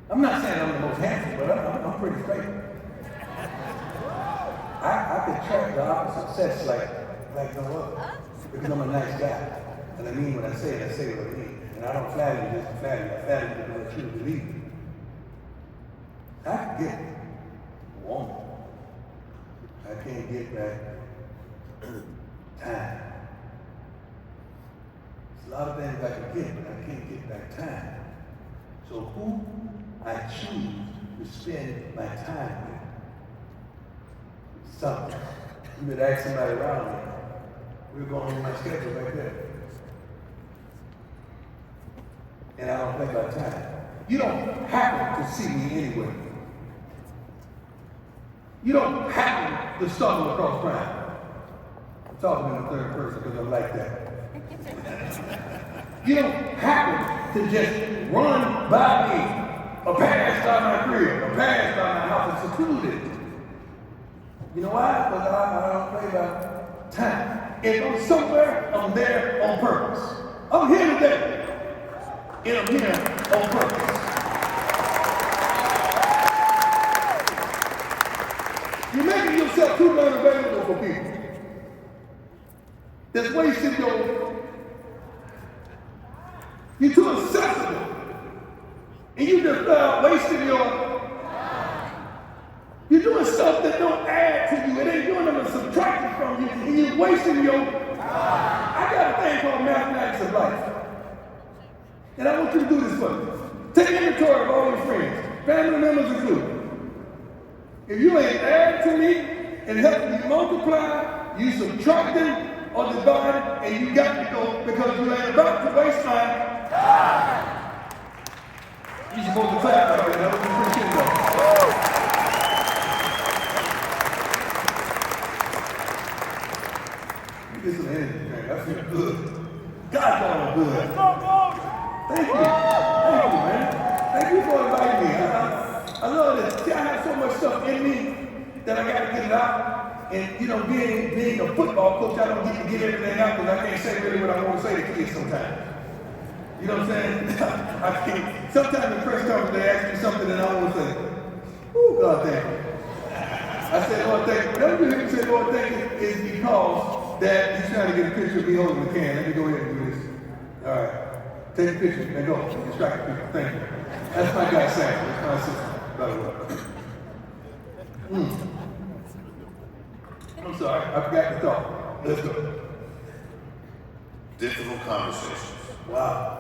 I'm not saying I'm the most handsome, but I'm pretty straight. I can track the opposite sex like no other. Because I'm a nice guy. And I mean what I say, and I say what I mean. And I don't flatter you just to flatter you. I flatter you because I truly believe it. I can get a woman. I can't get back time. There's a lot of things I can get, but I can't get back time. So who I choose to spend my time with? Something. You could ask somebody around me. We're going on my schedule right there. And I don't think about time. You don't happen to see me anyway. You don't happen to stumble across crime. I'm talking in the third person because I'm like that. You don't happen to just run by me or pass by my crib or pass by my house and secluded. You know why? Because I don't play about time. If I'm somewhere, I'm there on purpose. I'm here today. And I'm here on purpose. You're making yourself too unavailable for people. That's wasting you're too accessible. And you just wasting you're doing stuff that don't add to you. It ain't doing them to subtract from you. And you're wasting I got a thing called mathematics of life. And I want you to do this for me. Take inventory of all your friends, family members included. If you ain't add to me and helping you multiply, you subtracting or dividing, and you got to go because you ain't about to waste time. You're supposed to clap right there. That was appreciated though. You get some energy, man. I feel good. God, y'all good. Let's go, Coach. Thank you. Thank you, man. Thank you for inviting me. I love this. See, I have so much stuff in me that I got to get it out. And, being a football coach, I don't get to get everything out because I can't say really what I want to say to kids sometimes. You know what I'm saying? Sometimes in press conference, they ask me something and I want to say, oh, God, thank you. I said, Lord, thank you. Whatever you hear me say, Lord, thank you, is because that he's trying to get a picture of me holding the can. Let me go ahead and do this. All right. Take a picture. Now go. Distract people. Thank you. That's my guy, Sam. That's my assistant, by the way. I'm sorry. I forgot the thought. Let's go. Difficult conversations. Wow.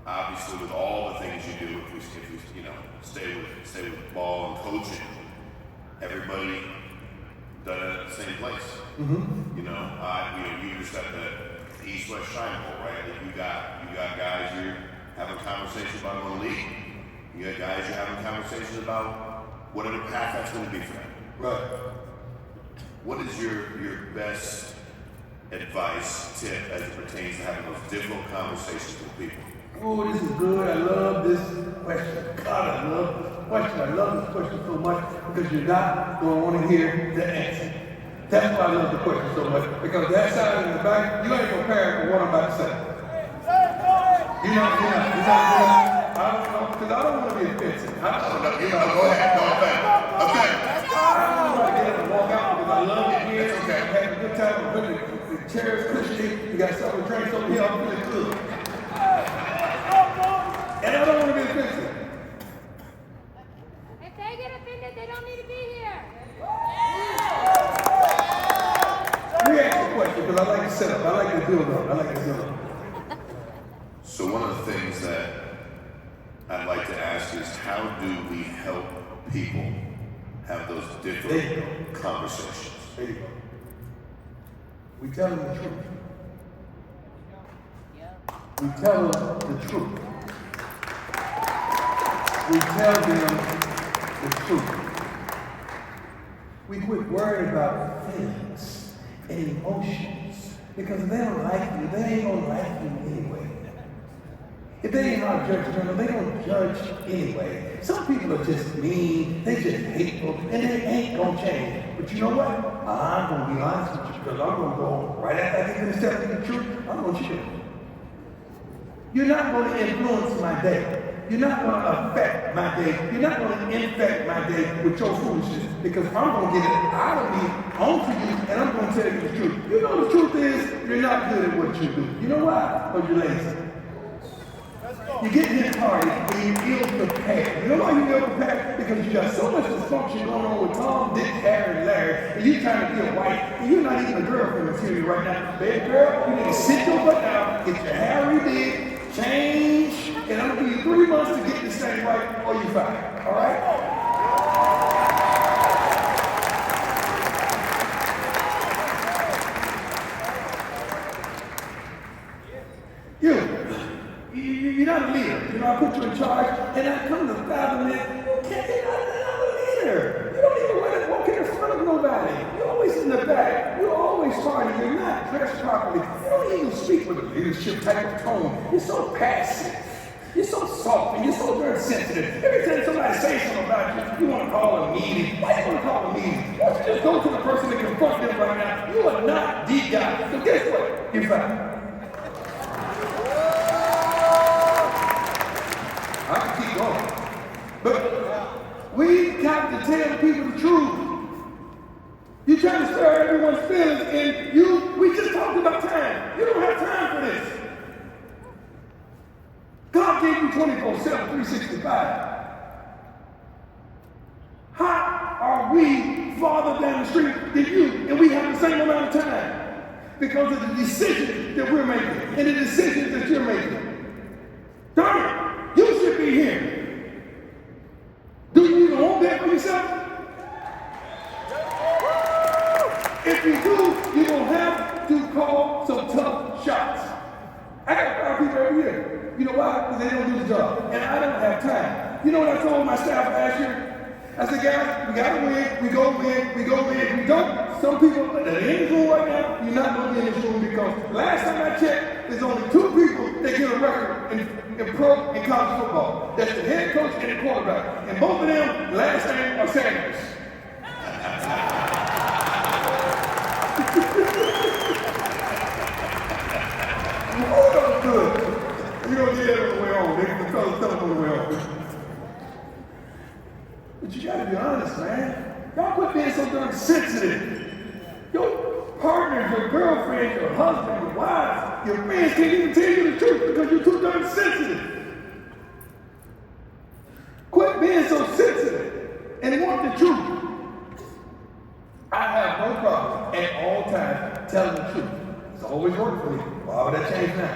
Obviously, with all the things you do, if we stay with ball and coaching, everybody done it at the same place. Mm-hmm. You just at the East-West Triangle, right? Like you got guys you're having conversations about going to league. You got guys you're having conversations about whatever path that's going to be for them. Right. What is your best advice, tip, as it pertains to having those difficult conversations with people? Oh, this is good. I love this question. God, I love this question. I love this question so much because you're not going to want to hear the answer. That's why I love the question so much, because that side in the back, you ain't prepared for what I'm about to say. You're not. I don't know, because I don't want to be offensive. Go ahead. Okay. I don't want to get up and walk out because I love it here. It's okay. I'm having a good time. I'm putting the chairs cushy. You got something to drink over here. I'm feeling good. And I don't want to be offensive. If they get offended, they don't need to be here. Let me ask you a question because I like to set up. I like to build up. So one of the things that I'd like to ask is, how do we help people have those difficult conversations? There you go. We tell them the truth. We tell them the truth. We tell them the truth. We quit worrying about feelings and emotions because if they don't like you, they ain't gonna like you anyway. If they ain't not judgmental, they don't judge anyway. Some people are just mean, they just hateful, and they ain't gonna change. But you know what? I'm gonna be honest with you because I'm gonna go right after I get finished telling you the truth. I'm gonna shoot. You're not going to influence my day. You're not going to affect my day. You're not going to infect my day with your foolishness because I'm going to get it out of me onto you and I'm going to tell you the truth. You know the truth is you're not good at what you do. You know why? Because you're lazy. You get in this party and you feel prepared. You know why you feel prepared? Because you got so much dysfunction going on with Tom, Dick, Harry, and Larry, and you're trying to be a wife, and you're not even a girlfriend material right now. Baby girl, you need to sit your butt down, get your hair redid, change, and I'm gonna give you 3 months to get this thing right, or you're fired. All right? You're not a leader. I put you in charge, and I come to fathom that you're not a leader. You don't even want to walk in front of nobody. You're always in the back. You're always partying. You're not dressed properly. You don't even speak with a leadership type of tone. You're so passive. You're so soft, and you're so very sensitive. Every time somebody says something about you, you want to call a meeting. Why do you want to call a meeting? Why don't you just go to the person and confront them right now? You are not the guy. So guess what? You're fired. trying to spare everyone's feelings, and we just talked about time. You don't have time for this. God gave you 24/7, 365. How are we farther down the street than you, and we have the same amount of time? Because of the decisions that we're making, and the decisions that you're making. Darn it, you should be here. Do you even want that for yourself? If you do, you're going to have to call some tough shots. I got 5 people every year. You know why? Because they don't do the job. And I don't have time. You know what I told my staff last year? I said, guys, we got to win. We go win. We go win. If we don't, some people that are in this room right now, you're not going to be in this room because last time I checked, there's only 2 people that get a record in pro and college football. That's the head coach and the quarterback. And both of them, last name are Sanders. Oh, that was good. You're going to get that on the way home. They can tell them on the way home. But you got to be honest, man. Y'all quit being so darn sensitive. Your partners, your girlfriends, your husband, your wives, your friends can't even tell you the truth because you're too darn sensitive. Quit being so sensitive and want the truth. I have no problem at all times telling the truth. It's always worked for me. Why would that change now?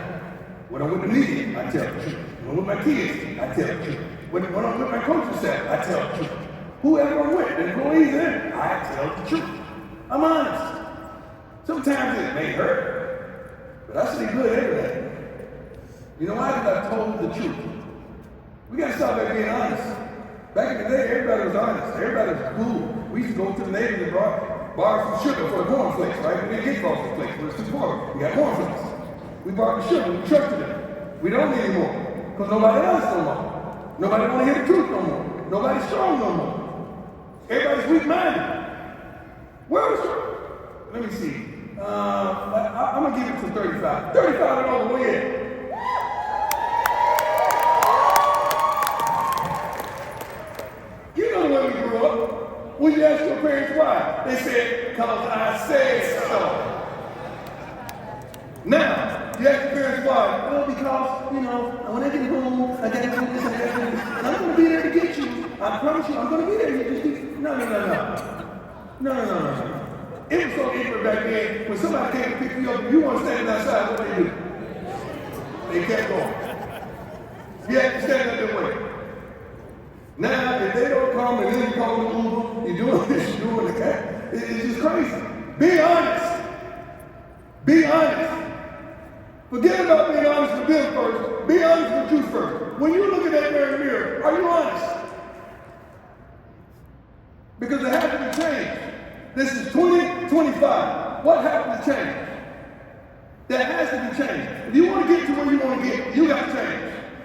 When I'm with the media, I tell the truth. When I'm with my kids, I tell the truth. When I'm with my coaching staff, I tell the truth. Whoever I'm with, the employees there, I tell the truth. I'm honest. Sometimes it may hurt, but I sleep good every day. You know why? Because I told the truth. We got to stop at being honest. Back in the day, everybody was honest. Everybody was cool. We used to go to the neighbors and borrow some sugar for the cornflakes, right? We didn't get frosted flakes. It was too poor. We got cornflakes. We borrowed the sugar. We trusted them. We don't anymore because nobody else no more. Nobody want to hear the truth no more. Nobody's strong no more. Everybody's weak-minded. Where was strong? Let me see. I'm going to give it to 35. 35 and all the way in. You know the way we grew up. When you ask your parents why, they said, because I said so. Now, you ask your parents why? Well, because, when I get home, I got to do this, I got to do this. And I'm going to be there to get you. I promise you, I'm going to be there. You just be, no. It was so ignorant back then. When somebody came to pick you up, you weren't standing outside, what they do? They kept going. You have to stand up there waiting. Now, if they don't come and then you call the Uber, you're doing this, you're doing that. It's just crazy. Be honest. Be honest. Forget about being honest with them first. Be honest with you first. When you look at that mirror, are you honest? Because it has to be changed. This is 2025. What has to change? That has to be changed. If you want to get to where you want to get, you got to change.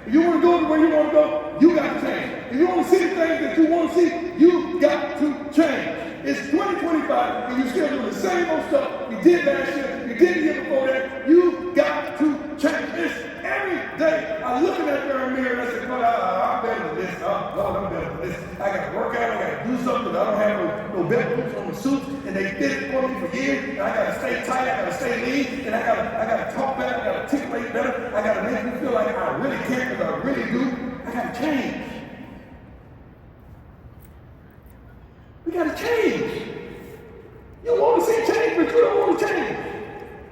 If you want to go to where you want to go, you got to change. If you want to see the things that you want to see, you got to change. It's 2025 and you're still doing the same old stuff you did last year, you did the year before that. You got to change. It's every day. I'm looking at the mirror and I say, I'm better than this. Oh, Lord, I'm better than this. I got to work out. I got to do something because I don't have no belt boots on the suits and they did it for me for years. And I got to stay tight. I got to stay lean. And I got to talk better. I got to articulate better. I got to make me feel like I really care because I really do. I got to change. We got to change. You want to see change, but you don't want to change.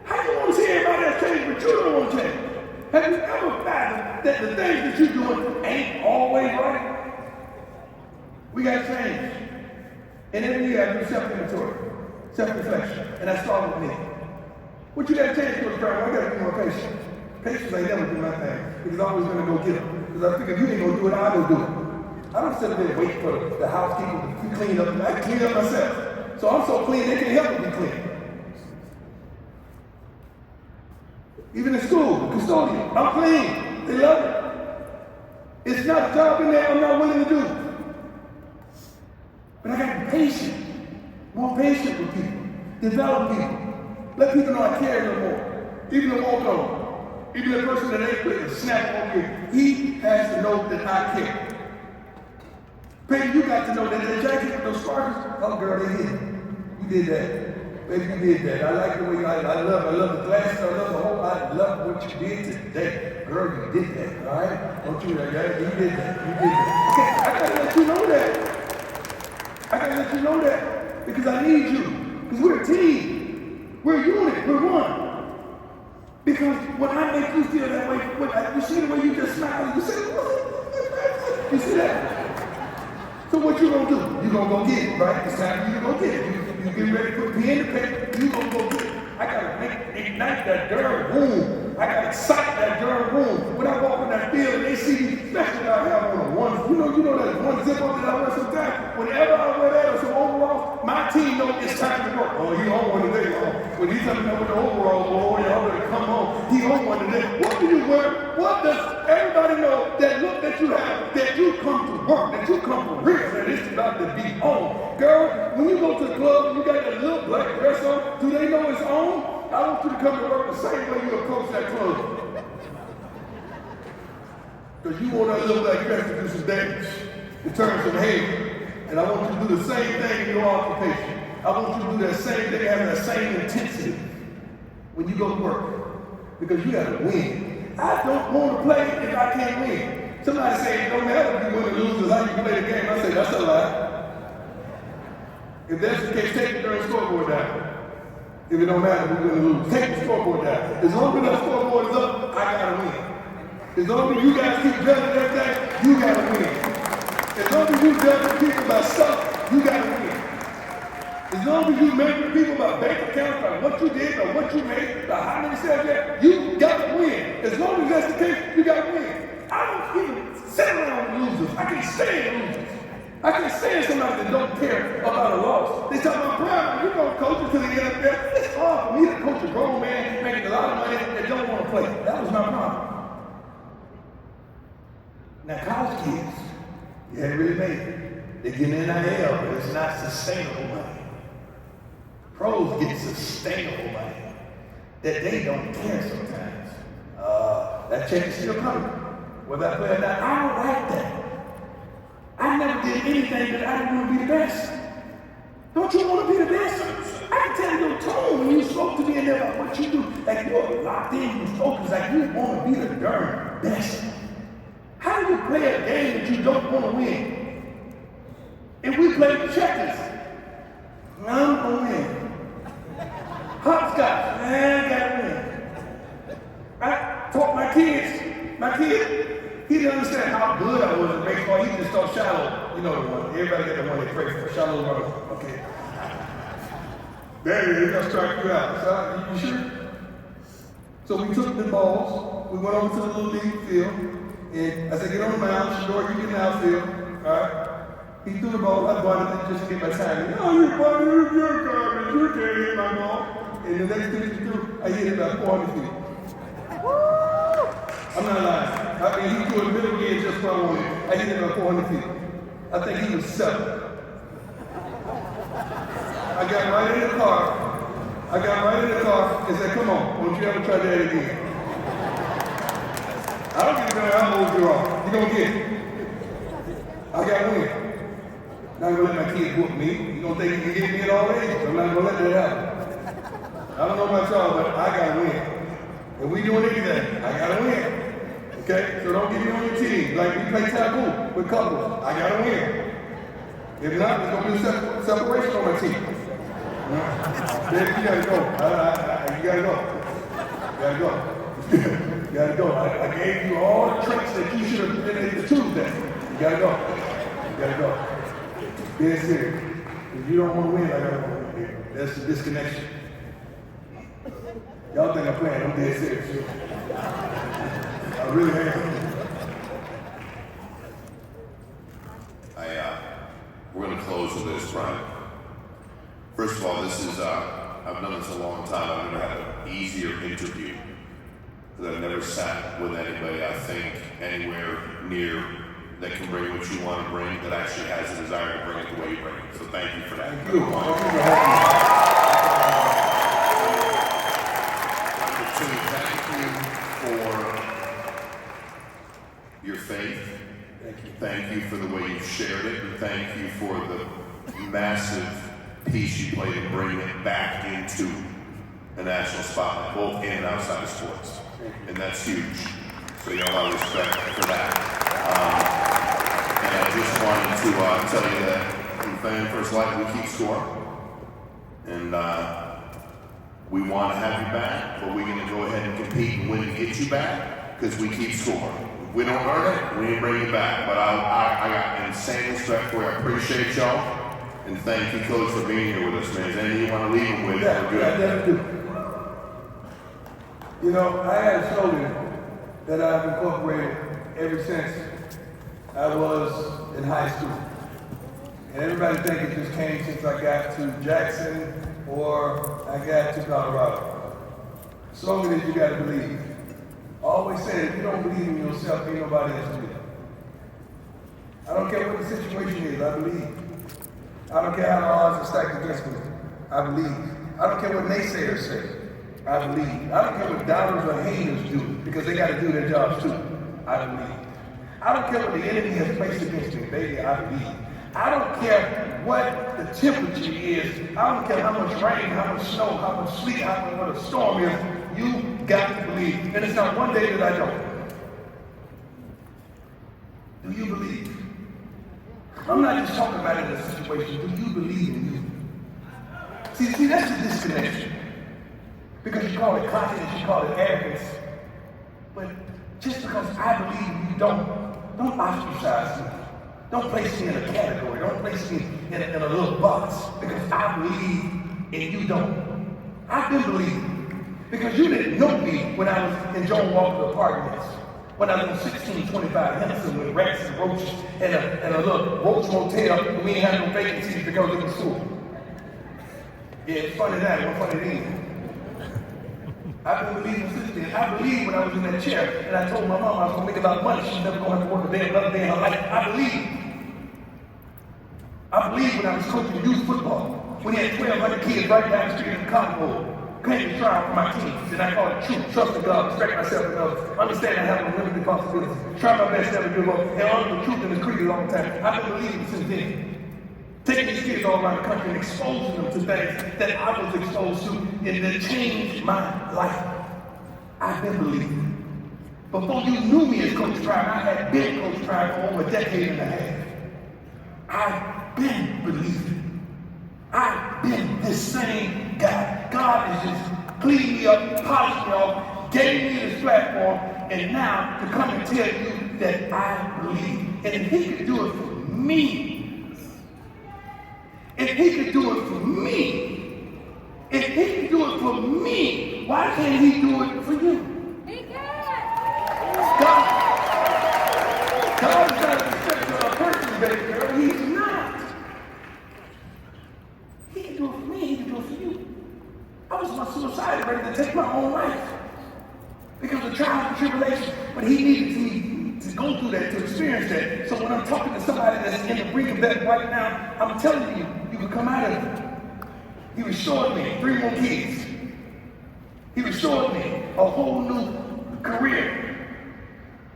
How do you want to see everybody else change, but you don't want to change? Have you ever fathomed that the things that you're doing ain't always right? We got to change. And every year I do self-inventory, self-reflection, and I start with me. What you got to change, Coach Brown? I got to be more patient. Patience ain't never do my thing. Because I'm always going to go get them. Because I figure if you ain't going to do it, I'll go do it. I don't sit there and wait for the housekeeper to clean up. I can clean up myself. So I'm so clean, they can help me be clean. Even in school, the custodian, I'm clean. They love it. It's not a job in there I'm not willing to do. But I got to be patient. More patient with people. Develop people. Let people know I care a little more. Even the walk on. Even the person that ain't quick and snap over here. He has to know that I care. Baby, you got to know that the jacket with those sparkles, oh girl, they hit. You did that. Baby, you did that. I like the way I love the glasses. I love the whole, I love what you did today. Girl, you did that, all right? Don't you, you did that. You did that. Okay, I gotta let you know that. I gotta let you know that because I need you. Because we're a team. We're a unit. We're one. Because when I make you feel that way, you see the way you just smile, you say, you see that? So what you gonna do? You gonna go get it, right? It's time for you to go get it. You get ready to put pen to paper, you gonna go get it. I gotta ignite that darn room. I gotta excite that darn room. When I walk in that field and they see me, especially I have on a one, you know that one zip up that I wear sometimes. Whenever I wear that or some overalls, my team knows it's time to work. Oh, he on one today. Oh, when he's coming up with the overalls, oh, y'all better come home. He on one today. What do you wear? What does everybody know that look that you have, that you come to work, that you come for real, that it's about to be on? Girl, when you go to the club and you got that little black dress on, do they know it's on? I want you to come to work the same way you approach that club. Because you want that little black dress to do some damage, to turn some head. And I want you to do the same thing in your occupation. I want you to do that same thing, having that same intensity when you go to work. Because you got to win. I don't want to play if I can't win. Somebody say it don't matter if you win or lose, as long as you play the game. I say that's a lie. If that's the case, take the darn scoreboard down. If it don't matter if we're going to lose, take the scoreboard down. As long as that scoreboard is up, I gotta win. As long as you guys keep judging everything, you gotta win. As long as you judging people by stuff, you gotta win. As long as you measure people by bank accounts, by what you did, by what you made, by how many sales you had, you gotta win. As long as that's the case, you gotta win. I don't even sit around with losers. I can't stand losers. I can't stand somebody that don't care about a loss. They talk about pride. You know, coaches to the NFL. It's hard for me to coach a grown man making a lot of money that don't want to play. That was my problem. Now, college kids, you haven't really made it. They get an NIL, but it's not sustainable money. Pros get sustainable money that they don't care sometimes. That check is still coming. Whether I play or not, I don't like that. I never did anything that I didn't want to be the best. Don't you want to be the best? I can tell your tone when you spoke to me and about what you do. Like you're locked in, you focused, like you want to be the darn best. How do you play a game that you don't want to win? If we play checkers, I'm going to win. Hopscotch, I gotta win. I taught my kid, he didn't understand how good I was at baseball. He just thought shallow, you know the one. Everybody got the one they pray for, shallow runner. Okay. There it is, he's gonna strike you out. So, you sure? So we took the balls, we went over to the little league field, and I said, get on the mound, Shador, you get in the outfield, all right? He threw the ball, I bunted it just to get my time. Oh, you're garbage, you can't hit my ball. And the next thing he threw, I hit it about 400 feet. I'm not lying. I mean, he threw a middle gear just where I wanted. I hit it about 400 feet. I think he was 7. I got right in the car and said, come on, won't you ever try that again? I don't give a damn how old you are. You're going to get it. I got to win. Not going to let my kids whoop me. You don't think you can get me at all ages? I'm not going to let that happen. I don't know about y'all, but I got to win. If we doing anything, I got to win. Okay? So don't get me on your team. Like we play taboo with couples. I got to win. If not, there's going to be separation on my team. Baby, you got to go. You got to go. You got to go. I gave you all the tricks that you should have been able to choose that. You got to go. Being serious. If you don't want to win, I got to win. That's the disconnection. Y'all think I'm playing, I'm dead serious. I really am. We're going to close with this, Brian. First of all, this is, I've done this a long time. I've never had an easier interview. Because I've never sat with anybody, I think, anywhere near that can bring what you want to bring, that actually has a desire to bring it the way you bring it. So thank you for that. Thank you. Your faith. Thank you for the way you've shared it, and thank you for the massive piece she played and bring it back into a national spotlight, both in and outside of sports. And that's huge. So you have a lot of respect for that. And I just wanted to tell you that from Fan First Light, we keep score. And we want to have you back, but we're going to go ahead and compete and win and get you back because we keep score. If we don't earn it, we didn't bring you back. But I got insane respect for you. I appreciate y'all. And thank you, Coach, for being here with us, man. Is there anything you want to leave them with? Yeah, we're good. definitely. You know, I had a slogan that I've incorporated ever since I was in high school. And everybody think it just came since I got to Jackson or I got to Colorado. The slogan is you gotta believe. I always say if you don't believe in yourself, ain't nobody else will. I don't care what the situation is, I believe. I don't care how the odds are stacked against me, I believe. I don't care what naysayers say, I believe. I don't care what doubters or haters do, because they gotta do their jobs too, I believe. I don't care what the enemy has placed against me, baby, I believe. I don't care what the temperature is. I don't care how much rain, how much snow, how much sleet, how much what a storm is. You got to believe. And it's not one day that I don't. Do you believe? I'm not just talking about it in a situation. Do you believe in you? See, that's the disconnection. Because you call it confidence, you call it arrogance. But just because I believe in you, don't ostracize me. Don't place me in a category. Don't place me in a little box because I believe and you don't. I've been believing because you didn't know me when I was in Joan Walker Apartments. When I was in 1625 Henderson with rats and roaches and a little roach motel and we ain't had no vacancies because it was full. Yeah, it's funny that, it wasn't funny then. I've been believing since then. I believed when I was in that chair and I told my mom I was going to make a lot of money. She's never going to have to work a day, another day in her life. I believed. I believed when I was coaching youth football. When he had 1,200 kids right down the street in Congo. Came to try for my team. And I call it truth, trust in God, respect myself and others. Understand I have a limited responsibility. Try my best never give up. And honor the truth in the creed a long time. I've been believing since then. Taking these kids all around the country and exposing them to things that I was exposed to and that changed my life. I've been believing. Before you knew me as Coach Tribe, I had been Coach Tribe for over a decade and a half. I've been believing. I've been this same guy. God has just cleaned me up, polished me off, gave me this platform, and now to come and tell you that I believe. And if he could do it for me, if he could do it for me, if he could do it for me, why can't he do it for you? He can! God is not a respecter of person, baby girl. He's not. He can do it for me, he can do it for you. I was on suicide ready to take my own life because of trials and tribulations, but he needed me to go through that, to experience that. So when I'm talking to somebody that's in the brink of that right now, I'm telling you, you can come out of it. He restored me 3 more kids. He restored me a whole new career.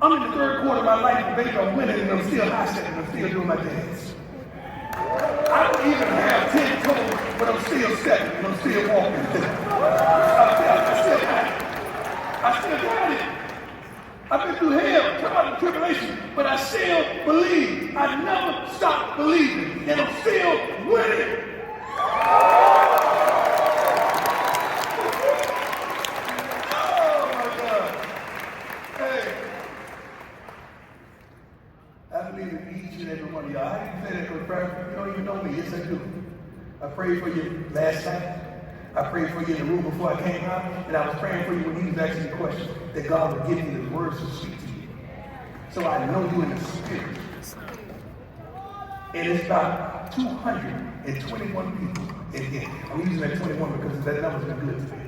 I'm in the 3rd quarter of my life, and baby, I'm winning, and I'm still high stepping, I'm still doing my dance. I don't even have 10 toes, but I'm still stepping, and I'm still walking. I still got it. I've been through hell, trial and tribulation, but I still believe. I never stop believing, and I'm still winning. Oh my God. Hey. I believe in each and every one of y'all. How do you say that, Coach Brown? You don't even know me. Yes, I do. I prayed for you last night. I prayed for you in the room before I came out, and I was praying for you when he was asking the question, that God would give you the words to speak to you. So I know you in the spirit. And it's about 221 people in here. I'm using that 21 because that number's been good to me.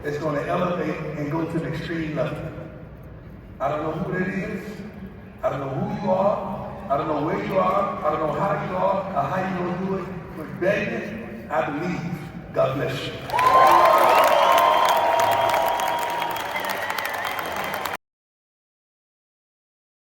It's going to elevate and go to the extreme level. I don't know who that is. I don't know who you are. I don't know where you are. I don't know how you are or how you're going to do it. But baby, I believe. God bless you.